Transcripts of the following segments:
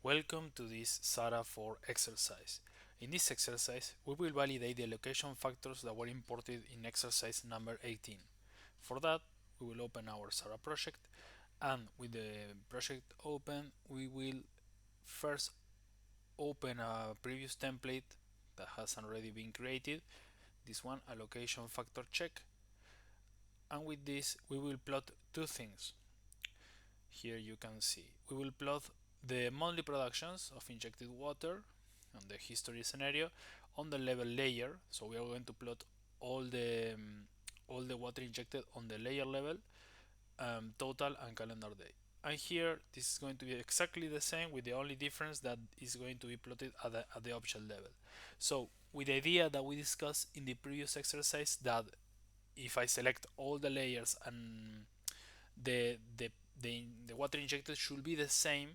Welcome to this Sahara 4 exercise. In this exercise, we will validate the allocation factors that were imported in exercise number 18. For that, we will open our Sahara project, and with the project open, we will first open a previous template that has already been created, this one, allocation factor check, and with this, we will plot two things. Here you can see we will plot the monthly productions of injected water on the history scenario on the level layer. So we are going to plot all the water injected on the layer level, total and calendar day. And here this is going to be exactly the same, with the only difference that is going to be plotted at the object level. So with the idea that we discussed in the previous exercise, that if I select all the layers and the the the water injected should be the same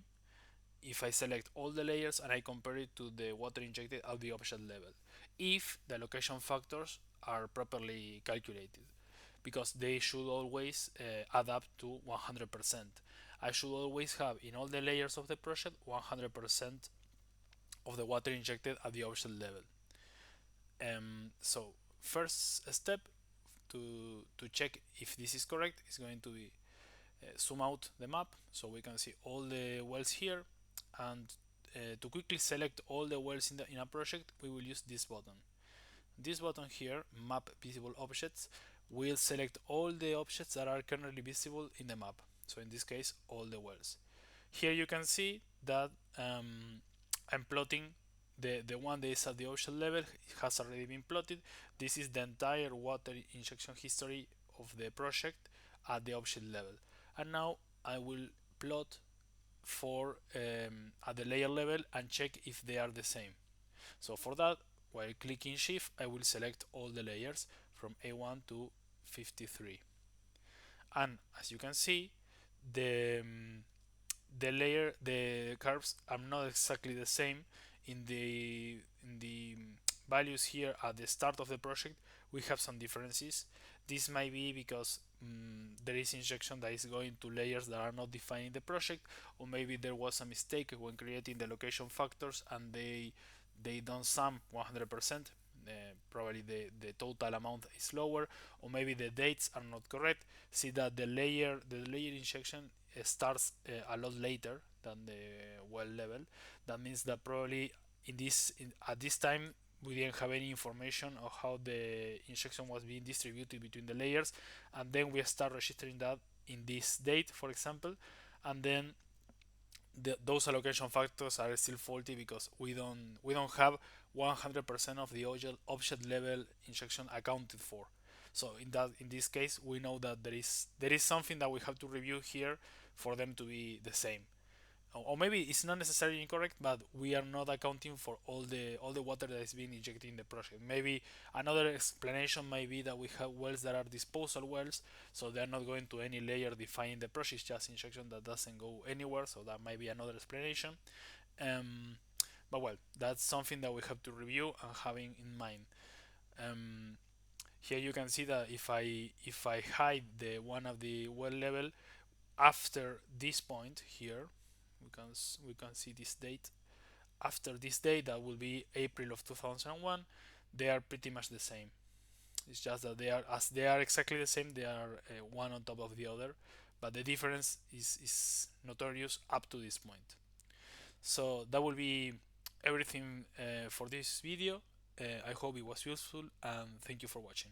if I select all the layers and I compare it to the water injected at the object level, if the allocation factors are properly calculated, because they should always add up to 100%. I should always have in all the layers of the project 100% of the water injected at the object level. So first step to check if this is correct is going to be zoom out the map so we can see all the wells here, and to quickly select all the wells in a project, we will use this button. This button here, map visible objects, will select all the objects that are currently visible in the map, so in this case all the wells. Here you can see that I'm plotting the one that is at the object level. It has already been plotted. This is the entire water injection history of the project at the object level, and now I will plot for at the layer level and check if they are the same. So for that, while clicking shift, I will select all the layers from A1 to 53, and as you can see, the the curves are not exactly the same. In the values here at the start of the project, we have some differences. This might be because there is injection that is going to layers that are not defined in the project, or maybe there was a mistake when creating the location factors and they don't sum 100%. Probably the total amount is lower, or maybe the dates are not correct. See that the layer injection starts a lot later than the well level. That means that probably at this time we didn't have any information of how the injection was being distributed between the layers, and then we start registering that in this date, for example, and then those allocation factors are still faulty because we don't have 100% of the object level injection accounted for. So in this case, we know that there is something that we have to review here for them to be the same. Or maybe it's not necessarily incorrect, but we are not accounting for all the water that is being injected in the project. Maybe another explanation might be that we have wells that are disposal wells, so they are not going to any layer defining the project, just injection that doesn't go anywhere. So that might be another explanation. um, but well, that's something that we have to review and having in mind. um, Here you can see that if I hide the one of the well level after this point here, we can see this date. After this date, that will be April of 2001, they are pretty much the same. It's just that they are exactly the same, they are one on top of the other, but the difference is notorious up to this point. So that will be everything for this video. I hope it was useful, and thank you for watching.